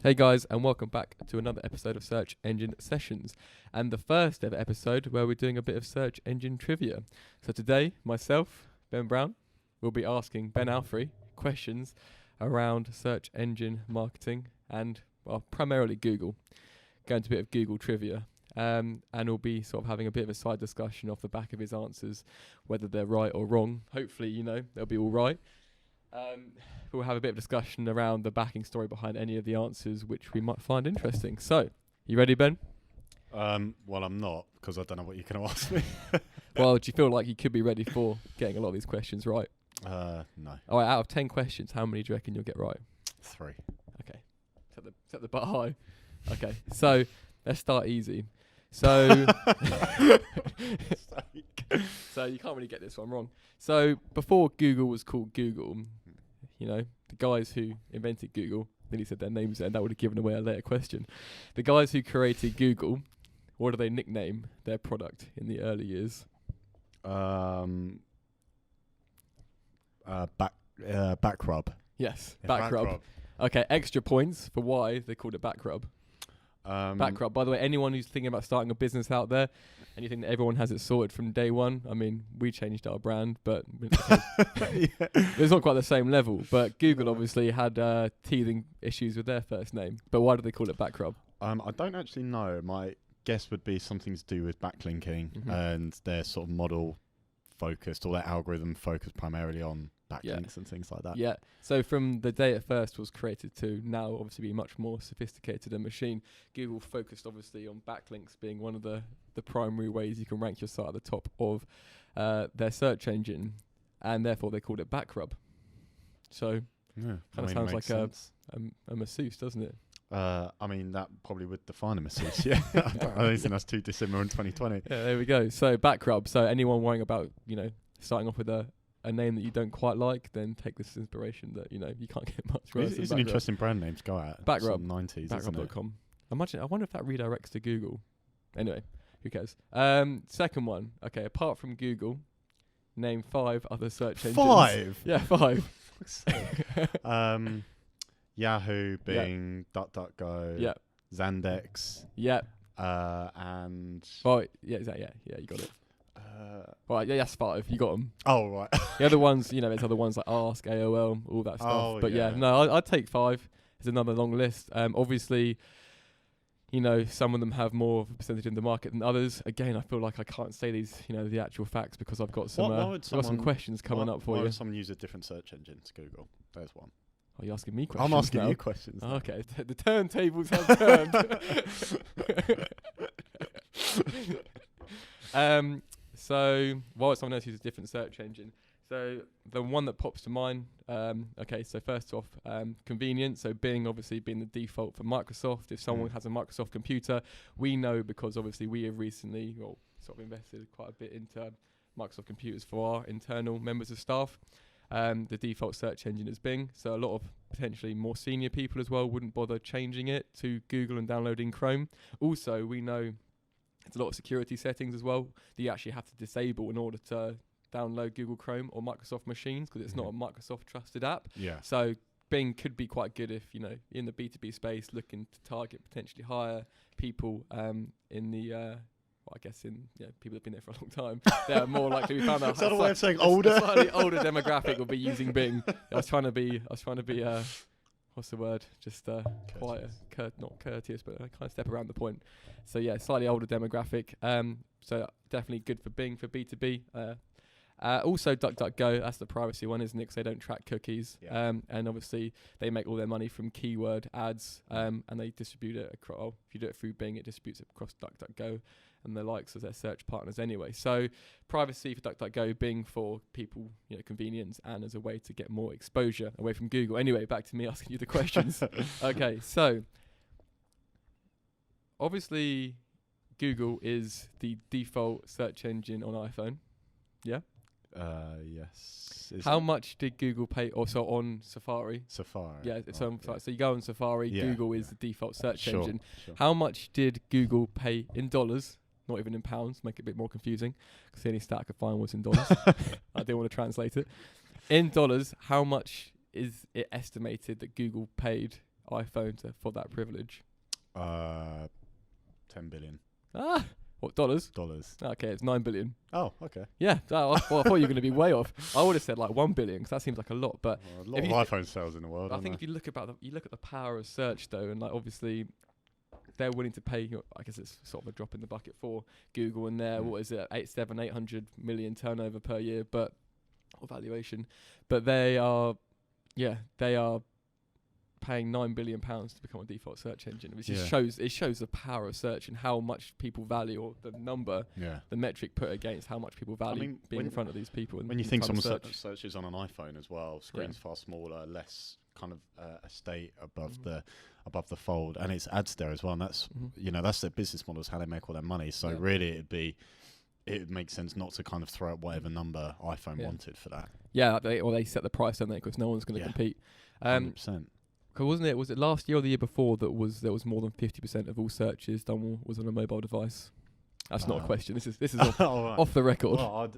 Hey guys, and welcome back to another episode of Search Engine Sessions, and the first ever episode where we're doing a bit of search engine trivia. So today, myself, Ben Brown, will be asking Ben Alfrey questions around search engine marketing and, well, primarily Google. Going to a bit of Google trivia, and we'll be sort of having a bit of a side discussion off the back of his answers, whether they're right or wrong. Hopefully, they'll be all right. We'll have a bit of discussion around the backing story behind any of the answers, which we might find interesting. So, you ready, Ben? Well, I'm not, because I don't know what you're going to ask me. Well, do you feel like you could be ready for getting a lot of these questions right? No. All right, out of 10 questions, how many do you reckon you'll get right? 3. Okay. Set the bar high. Okay, so let's start easy. So, so you can't really get this one wrong. So, before Google was called Google, the guys who invented Google, then he said their names there, and that would have given away a later question. The guys who created Google, what do they nickname their product in the early years? Back rub. Yes, Yeah, back rub. Okay, extra points for why they called it back rub. Back rub. By the way, anyone who's thinking about starting a business out there, and you think that everyone has it sorted from day one, I mean, we changed our brand, but it's not quite the same level. But Google obviously had teething issues with their first name. But why do they call it back rub? I don't actually know. My guess would be something to do with backlinking and their sort of model focused, or their algorithm focused primarily on backlinks and things like that. Yeah. So from the day it first was created to now obviously be much more sophisticated a machine, Google focused obviously on backlinks being one of the primary ways you can rank your site at the top of their search engine, and therefore they called it back rub. So kind of sounds like a masseuse, doesn't it? I mean, that probably would define a masseuse. Yeah, I don't think that's too dissimilar in 2020. Yeah, there we go. So back rub. So anyone worrying about starting off with a name that you don't quite like, then take this inspiration that you can't get much worse. It's an interesting brand name to go at. Back rub. 90s, Backrub.com. I wonder if that redirects to Google. Anyway, who cares? Second one. Okay, apart from Google, name 5 other search engines. 5? Yeah, 5. Yahoo, Bing, DuckDuckGo, Yeah. Zandex, Yeah. and... Right. Yeah, yeah, you got it. Right, yeah, that's 5. You got them. Oh, right. The other ones, there's other ones like Ask, AOL, all that stuff. Oh, but yeah. I'd take 5. There's another long list. Obviously, some of them have more of a percentage in the market than others. Again, I feel like I can't say these, the actual facts because I've got some some questions coming up for why you. would someone use a different search engine to Google? There's one. Are you asking me questions? I'm asking now? you questions. Oh, okay, the turntables have turned. So, why would someone else use a different search engine? So, the one that pops to mind, so first off, convenience. So, Bing obviously being the default for Microsoft. If someone has a Microsoft computer, we know because obviously we have recently sort of invested quite a bit into Microsoft computers for our internal members of staff. The default search engine is Bing, so a lot of potentially more senior people as well wouldn't bother changing it to Google and downloading Chrome. Also, we know there's a lot of security settings as well that you actually have to disable in order to download Google Chrome or Microsoft machines because it's not a Microsoft trusted app. Yeah. So Bing could be quite good if, in the B2B space looking to target potentially higher people in the... I guess in people have been there for a long time, they're more likely. We found out. Is that a way of saying older? A slightly older demographic will be using Bing. I was trying to be. What's the word? Just quite not courteous, but kind of step around the point. So yeah, slightly older demographic. So definitely good for Bing for B2B. Also, DuckDuckGo, that's the privacy one, isn't it? Because they don't track cookies. Yeah. And obviously, they make all their money from keyword ads, and they distribute it across. If you do it through Bing, it distributes it across DuckDuckGo and the likes as their search partners anyway. So, privacy for DuckDuckGo, Bing for people, convenience, and as a way to get more exposure away from Google. Anyway, back to me asking you the questions. Okay, so, obviously, Google is the default search engine on iPhone. Yeah? Yes. How much did Google pay also on Safari? Safari. Yeah, so you go on Safari, Google is the default search engine. Sure. How much did Google pay in dollars? Not even in pounds, make it a bit more confusing. Because the only stat I could find was in dollars. I didn't want to translate it. In dollars, how much is it estimated that Google paid iPhone for that privilege? 10 billion What, dollars? dollars. Okay, it's 9 billion. Oh, okay. Yeah, I thought you were going to be way off. I would have said like 1 billion because that seems like a lot. But A lot if of you iPhone sales in the world. I think if you look at the power of search though, and like obviously they're willing to pay. I guess it's sort of a drop in the bucket for Google and their what is it, 800 million turnover per year, or valuation. But they are paying £9 billion to become a default search engine. It just shows the power of search and how much people value, or the number, the metric put against how much people value being in front of these people. When you think someone searches on an iPhone as well, screen's far smaller, less kind of estate above the fold, and it's ads there as well. And that's that's their business model, is how they make all their money. So really, it would make sense not to kind of throw out whatever number iPhone wanted for that. Yeah, they set the price, don't they? Because no one's going to compete. 100%. Cause was it last year or the year before there was more than 50% of all searches done was on a mobile device? That's not a question. This is off the record. Well,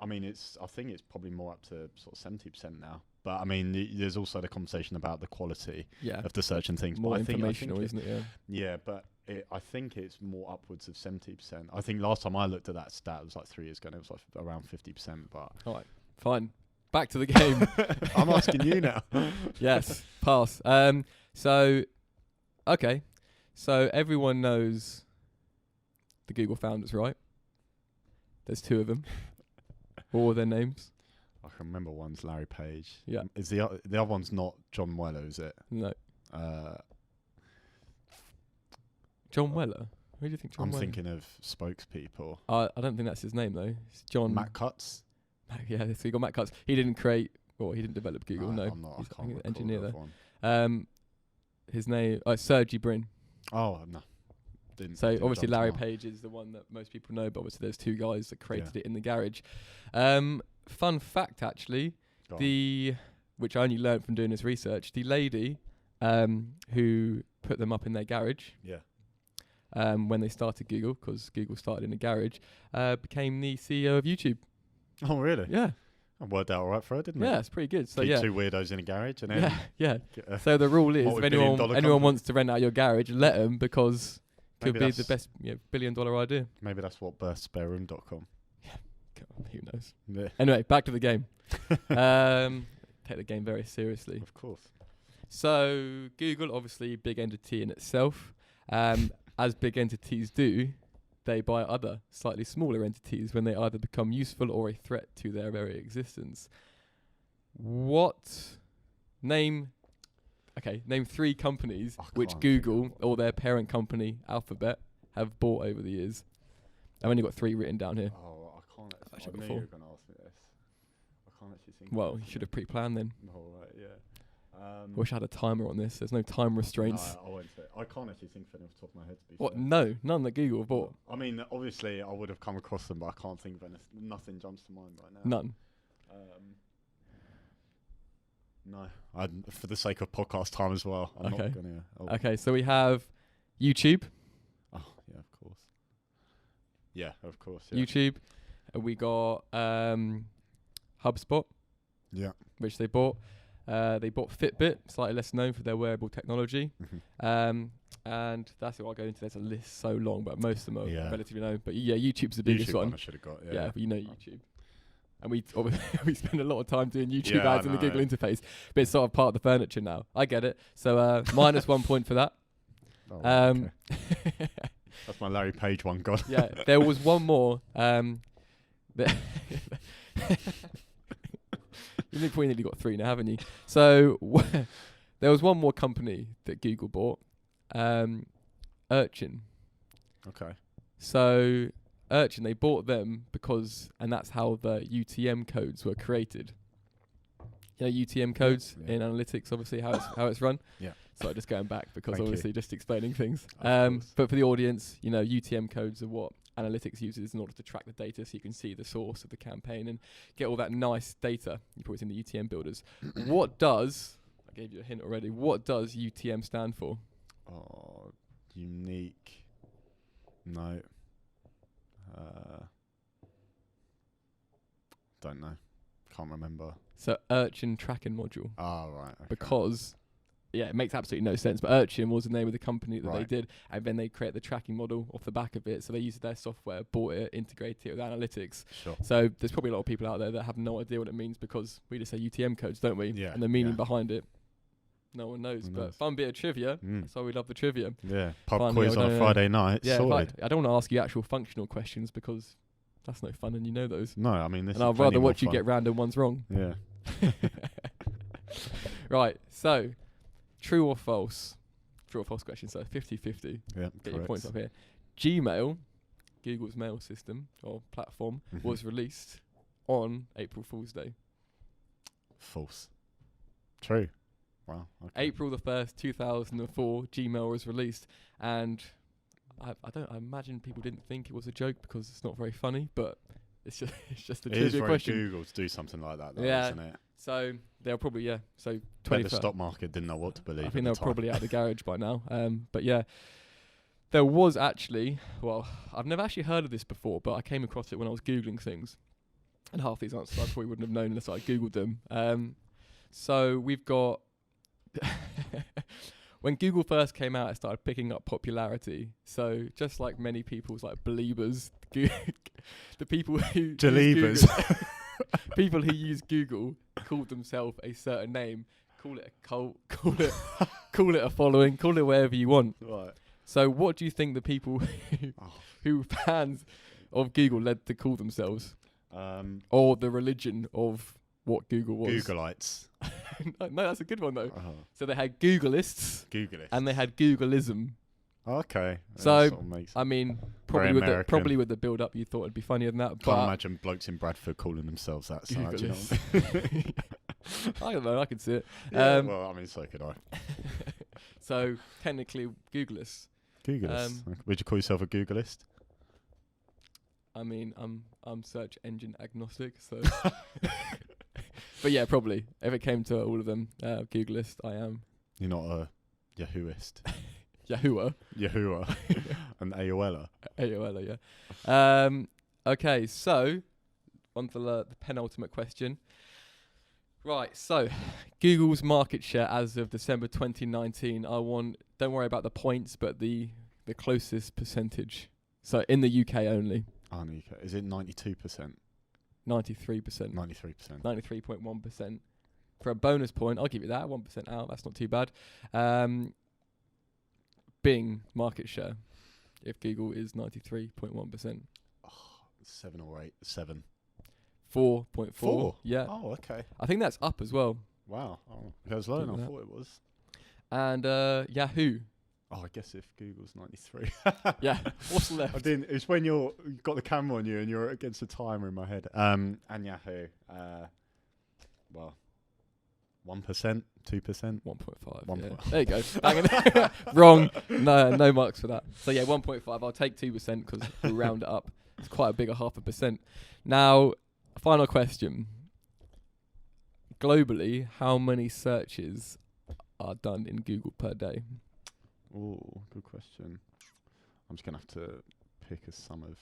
I mean, I think it's probably more up to sort of 70% now. But I mean, there's also the conversation about the quality of the search and things. More but informational, isn't it? Yeah, but I think it's more upwards of 70%. I think last time I looked at that stat, it was like 3 years ago, and it was like around 50%. But all right, fine. Back to the game. I'm asking you now. Yes, pass. So everyone knows the Google founders, right? There's 2 of them. What were their names? I can remember one's Larry Page. Yeah. Is the other one's not John Mueller, is it? No. John Weller? Who do you think John Weller? I'm thinking of spokespeople. I don't think that's his name though. It's John. Matt Cutts. Yeah, so you got Matt Cutts. He didn't develop Google. No, I'm not. He's I can't an engineer there. One. His name, Sergey Brin. Oh no. So obviously Larry Page is the one that most people know, but obviously there's 2 guys that created it in the garage. Fun fact, actually, which I only learned from doing this research, the lady who put them up in their garage. Yeah. When they started Google, because Google started in a garage, became the CEO of YouTube. Oh, really? Yeah. It worked out all right for her, didn't it? Yeah, it's pretty good. So Keep 2 weirdos in a garage, and then So the rule is, if anyone wants to rent out your garage, let them, because could be the best $1 billion idea. Maybe that's what birthed spareroom.com. Yeah, who knows? Yeah. Anyway, back to the game. Take the game very seriously. Of course. So Google, obviously, big entity in itself. As big entities do, they buy other slightly smaller entities when they either become useful or a threat to their very existence. Name 3 companies which Google or their parent company, Alphabet, have bought over the years. I've only got 3 written down here. Oh, I can't. I knew you were going to ask me this. I can't actually think. Well, you should have pre-planned then. Oh, right, yeah. Wish I had a timer on this. There's no time restraints. No, I won't say. I can't actually think of any off the top of my head, to be What? fair. No, none that Google have bought. I mean, obviously, I would have come across them, but I can't think of anything. Nothing jumps to mind right now. None. No. For the sake of podcast time as well, I'm not going to... Okay, so we have YouTube. Oh, yeah, of course. Yeah, of course. Yeah. YouTube. We got HubSpot. Yeah. Which they bought. They bought Fitbit, slightly less known for their wearable technology. And that's what I'll go into. There's a list so long, but most of them are relatively known. But yeah, YouTube's the biggest one. I should have got. Yeah, but YouTube. And we spend a lot of time doing YouTube ads in the Google interface, but it's sort of part of the furniture now. I get it. So minus 1 point for that. Oh, okay. That's my Larry Page one gone. Yeah, there was one more. You've nearly got 3 now, haven't you? So there was one more company that Google bought, Urchin. Okay. So Urchin, they bought them and that's how the UTM codes were created. You know, UTM codes in analytics, obviously how it's run. Yeah. So just going back because obviously just explaining things. But for the audience, UTM codes are what analytics uses in order to track the data, so you can see the source of the campaign and get all that nice data. You put it in the UTM builders. I gave you a hint already. What does UTM stand for? Oh, unique. No. Don't know. Can't remember. So Urchin tracking module. Oh, right. Okay. Because it makes absolutely no sense. But Urchin was the name of the company that they Right. did, and then they created the tracking model off the back of it. So they used their software, bought it, integrated it with analytics. Sure. So there's probably a lot of people out there that have no idea what it means because we just say UTM codes, don't we? Yeah, And the meaning yeah. behind it, no one knows. Who But knows? fun bit of trivia. Mm. That's why we love the trivia. Yeah. Pub Finally, quiz I on a know. Friday night. Yeah, Sorted. I don't want to ask you actual functional questions because that's no fun, and you know those. No, I mean this. And is I'd plenty rather more watch you fun. get random ones wrong. Yeah. Right, so true or false? True or false question. So 50-50. Yeah. Get your correct. points up here. Gmail, Google's mail system or platform, Mhm. was released on April Fool's Day. False. True. Wow. Okay. April the 1st, 2004, Gmail was released, and I imagine people didn't think it was a joke because it's not very funny, but it's just a It is trivia very question. Google to do something like that, though, Yeah. isn't it? So they'll probably So Bet 20. the stock market didn't know what to believe. I at think the they're time. probably out of the garage by now. But yeah, there was actually, well, I've never actually heard of this before, but I came across it when I was Googling things. And half these answers I probably wouldn't have known unless I Googled them. So we've got, when Google first came out, it started picking up popularity. So just like many people's like believers, the people who use Believers. Google- people who use Google called themselves a certain name. Call it a cult, call it a following, call it whatever you want. Right. So what do you think the people Oh. who fans of Google led to call themselves? Oh. Or the religion of what Google was? Googleites. No, that's a good one though. Oh. So they had Googleists Google it. and they had Googleism. Okay. So, that sort of makes I mean, Very American. probably with the build up, you thought it'd be funnier than that. Can't But imagine blokes in Bradford calling themselves that. So much, you know? Googleists. I don't know. I can see it. Yeah, well, I mean, so could I. So technically, Googleists. Googleist. Would you call yourself a Googleist? I mean, I'm search engine agnostic, so. But yeah, probably. If it came to all of them, Googleist, I am. You're not a Yahooist. Yahoo. Yahooer. An AOLer. AOL, yeah. Okay, so on to the penultimate question. Right, so Google's market share as of December 2019. Don't worry about the points, but the closest percentage. So in the UK only, Oh, no, is it 92%? 93%. 93%. 93.1%. For a bonus point, I'll give you that, 1% out, that's not too bad. Bing market share, if Google is 93.1%. 7 or 8. 7. 4.4. Four? Yeah. Oh, okay. I think that's up as well. Wow. Oh, it was lower than I Look at thought it was. And Yahoo. Oh, I guess if Google's 93. Yeah. What's left? I didn't. It's when you've got the camera on you and you're against the timer in my head. And Yahoo. Well, 1%, 2%. 1.5. One Yeah. point- There you go. Banging. Wrong. No marks for that. So yeah, 1.5. I'll take 2% because we'll round it up. It's quite a bigger 0.5%. Now, final question. Globally, how many searches are done in Google per day? Oh, good question. I'm just gonna have to pick a sum of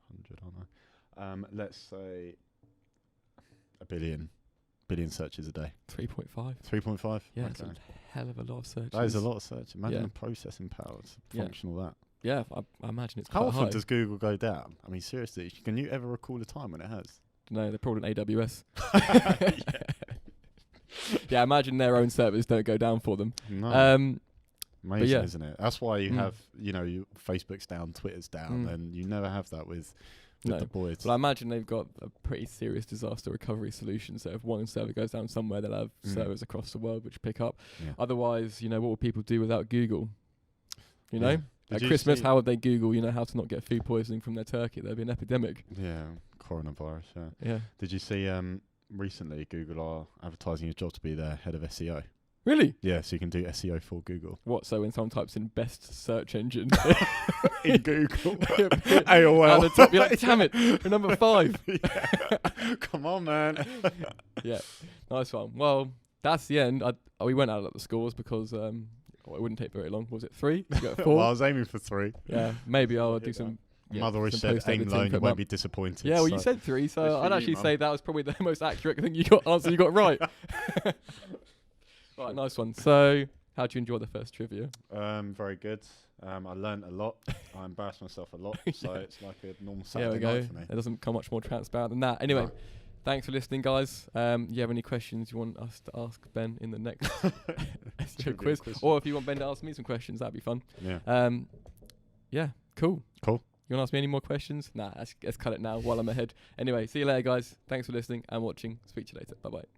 100, aren't I? Let's say a billion searches a day. 3.5. 3.5. Yeah, okay. it's a hell of a lot of searches. That is a lot of search. Imagine Yeah. the processing power to Yeah. function all that. Yeah, I imagine it's How quite often high. does Google go down? I mean, seriously, can you ever recall a time when it has? No, they're probably in AWS. Yeah, imagine their own servers don't go down for them. No. Amazing, yeah. isn't it? That's why you Mm. have, Facebook's down, Twitter's down, Mm. and you never have that with No. the boys. But I imagine they've got a pretty serious disaster recovery solution. So if one server goes down somewhere, they'll have servers across the world which pick up. Yeah. Otherwise, what would people do without Google? You know? Yeah. At Did you Christmas, see- how would they Google, how to not get food poisoning from their turkey? There'd be an epidemic. Yeah, coronavirus, yeah. Yeah. Did you see recently Google are advertising a job to be their head of SEO? Really? Yeah, so you can do SEO for Google. What? So when someone types in best search engine In Google. at AOL. the top, you're like, damn it, we're number 5. Yeah. Come on, man. Yeah, nice one. Well, that's the end. We went out at the scores because it wouldn't take very long. Was it 3? You got 4? Well, I was aiming for 3. Yeah, maybe I'll do Hit some. Yeah, Mother some said post-editing, aim low, put you 'em won't up. be disappointed. Yeah, well, you so- said 3, It's so for I'd you, actually Mum. say that was probably the most accurate thing answer you got right. Right, nice one. So, how do you enjoy the first trivia? Very good. I learned a lot. I embarrassed myself a lot, so it's like a normal There we Saturday go. night for me. It doesn't come much more transparent than that. Anyway, No. thanks for listening, guys. You have any questions you want us to ask Ben in the next SEO quiz? Or if you want Ben to ask me some questions, that'd be fun. Yeah. Yeah, cool. Cool. You want to ask me any more questions? Nah, let's cut it now while I'm ahead. Anyway, see you later, guys. Thanks for listening and watching. Speak to you later. Bye-bye.